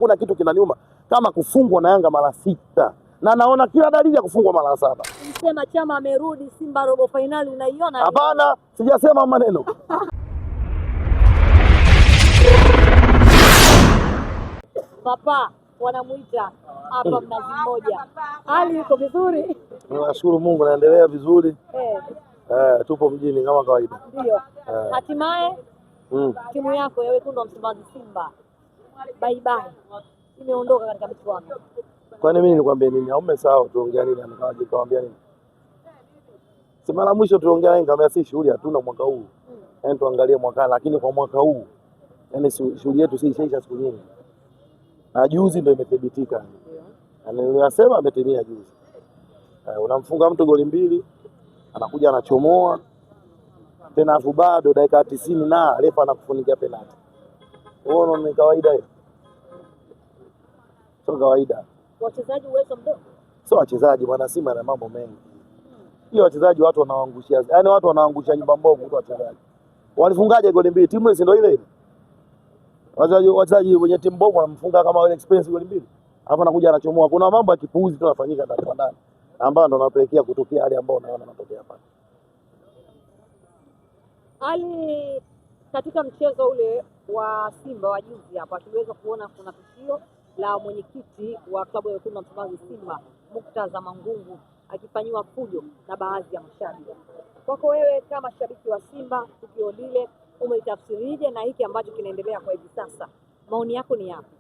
Kuna kitu kinaniuma kama kufungwa na Yanga mara 6 na naona kila dalili ya kufungwa mara 7. Unasema Chama amerudi Simba robo finali, unaiona? Hapana, sijasema maneno. Papa wanamuita hapa Mnazi Mmoja. Hali iko vizuri? Nashukuru Mungu, naendelea vizuri. Tupo mjini kama kawaida. Ndio. Hatimaye timu yako ya wekundu wa Msimbazi Simba bye bye imeondoka katika michuano. Kwani mimi nikwambie nini? Au umesahau tuongea nini? Nikamwambia nini? Si mara mwisho tuongea nini? Kama si shughuli hatuna mwaka huu. Yaani tuangalie mwaka, lakini kwa mwaka huu yaani shughuli yetu si ishaisha siku nyingi. Na juzi ndio imethibitika. Yaani unasema ametimia juzi. Unamfunga mtu goli 2, anakuja anachomoa tena, afu bado dakika 90 na refa anakufunikia penalti. Unaona ni kawaida hiyo? Sio kawaida. Wachezaji uwezo mdogo. Sio wachezaji bwana, Simba na mambo mengi. Hiyo wachezaji watu wanawaangushia. Yaani watu wanaangusha nyumba mbovu kwa wachezaji. Walifungaje goli 2? Timu ile ndio ile ile. Wachezaji wenye timu mbovu wanamfunga kama wale expensive goli 2. Hapo anakuja anachomoa. Kuna mambo ya kipuuzi tu yanafanyika ndani kwa ndani ambayo ndio yanapelekea kutokea hali ambayo unaona inatokea hapa. Ali, katika mchezo ule wa Simba wa juzi hapa tuliweza kuona kuna tukio la mwenyekiti wa klabu ya wekundu wa Msimbazi Simba Murtaza Mangungu akifanyiwa fujo na baadhi ya mashabiki. Kwako wewe kama shabiki wa Simba, tukio lile umetafsirije na hiki ambacho kinaendelea kwa hivi sasa, maoni yako ni yapi?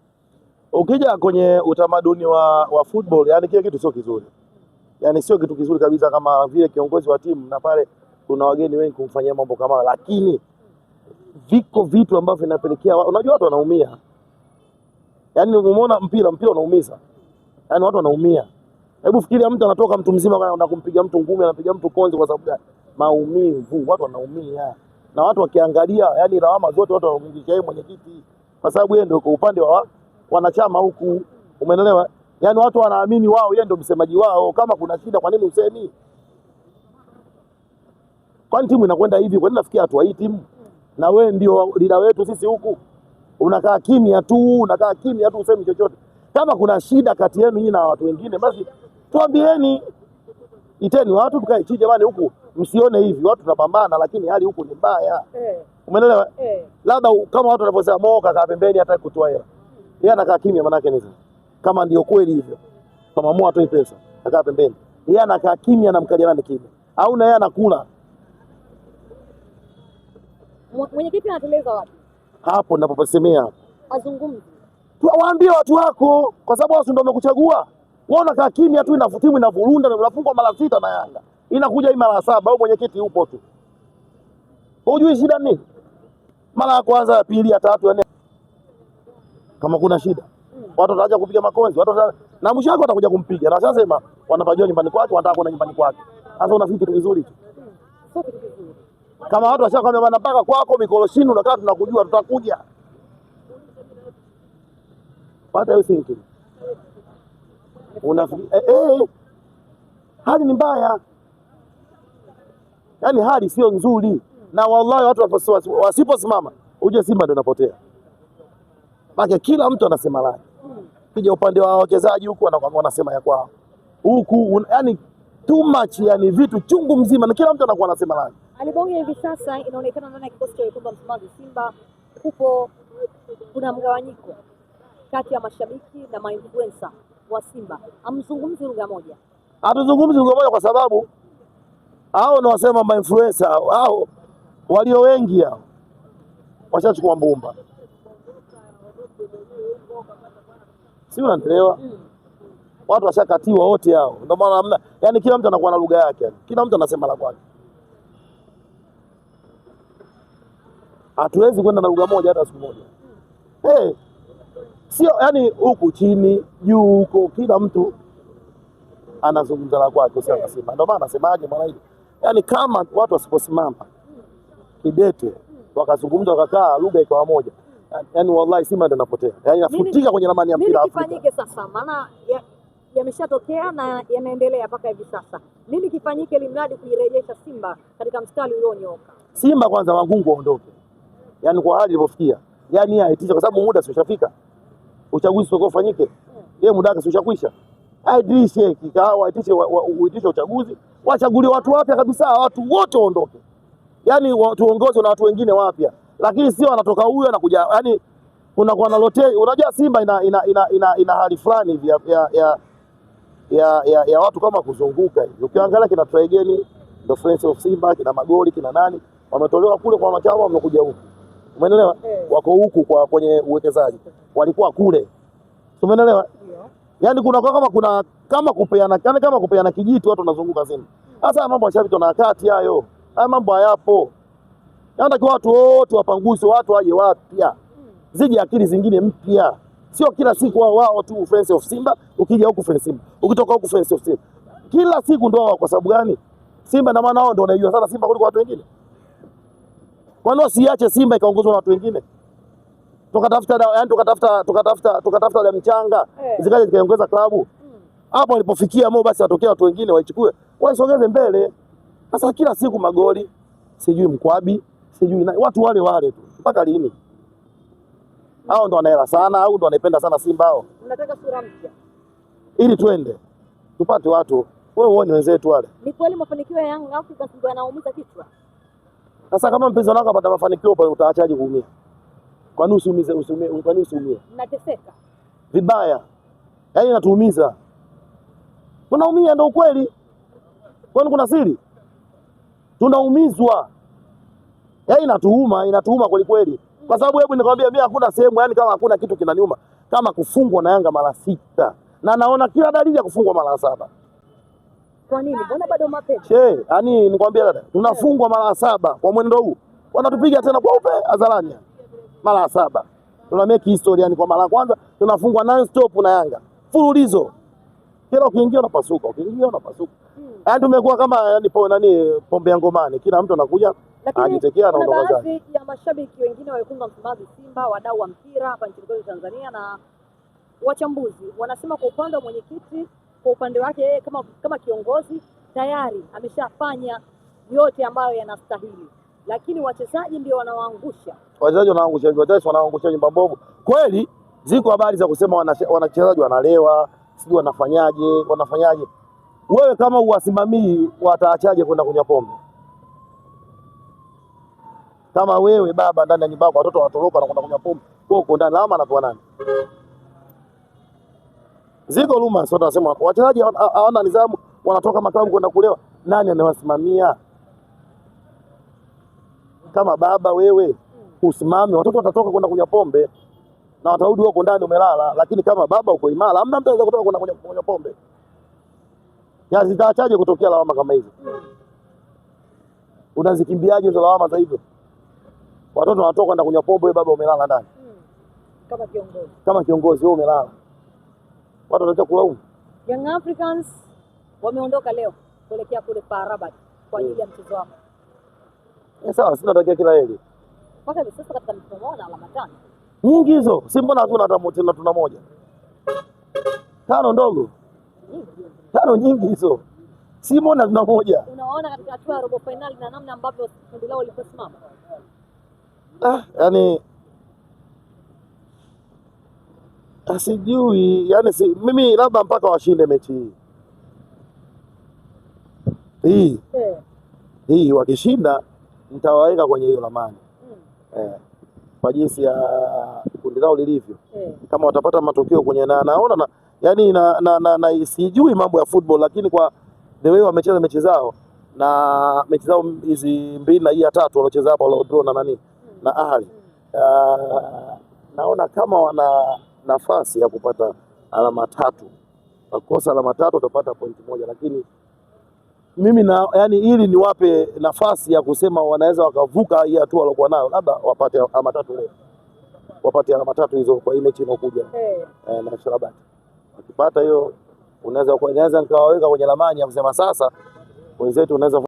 Ukija kwenye utamaduni wa football, yani kile kitu sio kizuri. Yani sio kitu kizuri kabisa kama vile kiongozi wa timu na pale kuna wageni wengi kumfanyia mambo kama, lakini viko vitu ambavyo vinapelekea, unajua watu wanaumia. Yani umeona mpira unaumiza. Yani watu wanaumia. Hebu fikiria mtu anatoka, mtu mzima na kumpiga mtu ngumi, anapiga mtu konzi kwa sababu gani? Maumivu, watu wanaumia. Na watu wakiangalia, yani lawama zote watu wanamwingisha yeye mwenyekiti kwa sababu yeye ndio kwa upande wa wanachama huku. Umeelewa? Yani watu wanaamini wao yeye ndio msemaji wao. Kama kuna shida kwa nini usemi? Kwani timu inakwenda hivi? Kwa nini nafikia hatua hii timu? Na wewe ndio leader wetu sisi huku. Unakaa kimya tu, usemi chochote. Kama kuna shida kati yenu nyinyi na watu wengine, basi tuambieni. Iteni watu tukae chini jamani, huku msione hivi, watu tunapambana lakini hali huku ni mbaya. Umeelewa? Labda kama watu wanaposema Moka kaa pembeni hata kutoa hela. Yeye anakaa kimya, maana yake nini? Kama ndio kweli hivyo. Kama Moa atoe pesa, akaa pembeni. Yeye anakaa kimya na mkajana kimya. Au na yeye anakula. Mwenyekiti anateleza wapi? Hapo ninaposemea hapo. Azungumze. Waambie watu wako kwa sababu wao ndio wamekuchagua. Wewe unakaa kimya tu, timu inavurunda na unafungwa mara 6 na Yanga. Inakuja hii mara 7 au mwenyekiti upo tu. Hujui shida nini? Mara ya kwanza, ya pili, ya tatu, ya nne. Kama kuna shida, watu wataanza kupiga makonzi, na mwisho wake watakuja kumpiga. Na wanasema wanapajua nyumbani kwake, wanataka kwenda nyumbani kwake. Sasa unafikiri kitu kizuri tu? Sio kitu kizuri. Kama watu washakwambia bwana mpaka kwako mikoroshini unakaa tunakujua tutakuja. Pata hiyo thinking. Unafikiri hali ni mbaya. Yaani hali sio nzuri. Na wallahi watu wasiposimama, uje Simba ndio inapotea. Maana kila mtu anasema lake. Kija upande wa wachezaji huku wanasema ya kwao. Huku yani too much, yani vitu chungu mzima na kila mtu anakuwa anasema lake. Alibonge hivi sasa inaonekana ndani ya kikosi cha wekundu wa Msimbazi Simba kuna mgawanyiko kati ya mashabiki na mainfluencer wa Simba. Hamzungumzi lugha moja. Hatuzungumzi lugha moja kwa sababu hao ndio wasema mainfluencer hao walio wengi hao washachukua mbumba. Si unanielewa? Watu washakatiwa wote hao. Ndio maana hamna, yani kila mtu anakuwa na lugha yake. Kila mtu anasema la kwake. Hatuwezi kwenda na lugha moja hata siku moja. Sio yani huku chini, juu huko kila mtu anazungumza la kwake, sio anasema. Ndio maana nasemaje bwana hivi? Yani kama watu wasiposimama kidete wakazungumza wakakaa lugha ikawa moja. Yani wallahi Simba ndio inapotea. Yani nafutika kwenye ramani ya mpira Afrika. Nini kifanyike sasa? Maana yameshatokea na yanaendelea mpaka hivi sasa. Nini kifanyike ili mradi kuirejesha Simba katika mstari ulionyooka? Simba kwanza Mangungu aondoke. Yani kwa hali ilivyofikia. Yani aitisha kwa sababu muda sio ushafika. uchaguzi utakao ufanyike, yeye muda wake ushakwisha. Aitishe kikao, uitishe uchaguzi, wachagulie watu wapya kabisa, watu wote waondoke, yani tuongozwe na watu wengine wapya, lakini sio anatoka huyu anakuja, yani kuna kwa nalote. Unajua Simba ina hali fulani hivi ya watu kama kuzunguka hivi. Ukiangalia kina Traigeni ndio Friends of Simba, kina Magoli, kina nani wametolewa kule kwa machama, wamekuja huku, umeelewa? Wako huku kwa kwenye uwekezaji, walikuwa kule, umeelewa? Yani kama kupeana kijiti, watu wanazunguka Simba. Sasa mambo ya shabiki na wakati hayo, haya mambo hayapo. Nataka watu wote wapanguswe, watu waje wapya, zije akili zingine mpya, sio kila siku wao tu Friends of Simba, ukija huku Friends Simba, ukitoka huku Friends of Simba, kila siku ndio wao. Kwa sababu gani? Simba na maana wao ndio wanajua sana Simba kuliko watu wengine. Kwa nini siache Simba ikaongozwa na watu wengine? Tukatafuta damu changa zikaje zikaongeza klabu. Hapo walipofikia Mo, basi watokea watu wengine waichukue, waisogeze mbele. Sasa kila siku Magoli, sijui Mkwabi, sijui watu wale tu. Mpaka lini? Hao ndo wanaela sana au ndo wanaipenda sana Simba hao? Unataka sura mpya ili twende tupate watu. Wewe uone wenzetu wale. Ni kweli mafanikio ya Young Africans ndio yanaumiza kichwa. Sasa kama mpinzani wako apata mafanikio pale, utaachaje kuumia? Kwa nini usiumie? Mnateseka vibaya, yaani inatuumiza, tunaumia, ndio ukweli. Kwani kuna siri? Tunaumizwa, yaani inatuuma kweli kweli. Kwa sababu hebu nikwambia, mimi hakuna sehemu, yani kama hakuna kitu kinaniuma kama kufungwa na Yanga mara 6, na naona kila dalili ya kufungwa mara 7. Kwa nini? Mbona bado mapema? Yaani nikwambia dada, tunafungwa mara 7 kwa mwendo huu, wanatupiga tena kwa upe hadharani mara 7. Tuna make history, yani kwa mara ya kwanza tunafungwa non stop na Yanga fululizo, kila ukiingia unapasuka, Yaani tumekuwa kama pombe ya ngomani, kila mtu anakuja ajitekea anaondoka zake. Baadhi ya mashabiki wengine wa Wekundu wa Msimbazi Simba, wadau wa mpira hapa nchini kwetu Tanzania na wachambuzi wanasema kwa upande wa mwenyekiti, kwa upande wake yeye kama kiongozi tayari ameshafanya yote ambayo yanastahili, lakini wachezaji ndio wanawaangusha. Wachezaji wanaangusha nyumba mbovu. Kweli ziko habari za kusema wanachezaji wanalewa, sijui wanafanyaje. Wewe kama uwasimamii, wataachaje kwenda kunywa pombe? Kama wewe baba ndani ya nyumba yako watoto watoroka na kwenda kunywa pombe, wewe uko ndani, lawama anapewa nani? Ziko rumors watu wanasema wachezaji hawana nidhamu, wanatoka maklabu kwenda kulewa. Nani anawasimamia? Kama baba wewe usimame, watoto watatoka kwenda kunywa pombe na watarudi huko ndani umelala. Lakini kama baba uko imara, hamna mtu anaweza kutoka kwenda kunywa pombe. Ya zitaachaje kutokea lawama kama hizo? Unazikimbiaje hizo lawama za hivyo? Watoto wanatoka kwenda kunywa pombe, wewe baba umelala ndani. Kama kiongozi wewe umelala, watu wanataka kulaumu. Young Africans wameondoka leo kuelekea kule Rabat kwa ajili ya mchezo wao. Sawa, sisi tunatakia kila heri. Mpaka sasa katika mchezo na alama 5 nyingi hizo, si mbona hatuna hata tena, tuna moja 5 ndogo, 5 nyingi hizo, si mbona tuna moja. Unaona katika hatua ya robo finali na namna ambavyo kundi lao liliposimama, yani sijui, yani mimi labda mpaka washinde mechi hii wakishinda nitawaweka kwenye hiyo lamani kwa jinsi ya kundi lao lilivyo. Kama watapata matokeo kwenye naona yani sijui mambo ya football, lakini kwa the way wamecheza mechi zao na mechi zao hizi mbili na hii ya tatu waliocheza hapa waliodraw na nani na Ahli, naona kama wana nafasi ya kupata alama 3. Wakosa alama 3 utapata pointi 1, lakini mimi yani ili niwape nafasi ya kusema wanaweza wakavuka hii hatua waliokuwa nayo, labda wapate alama 3 leo, wapate alama 3 hizo kwa hii mechi inayokuja na Sharabati. Ukipata hiyo unaweza nikawaweka kwenye lamani ya kusema sasa wenzetu unaweza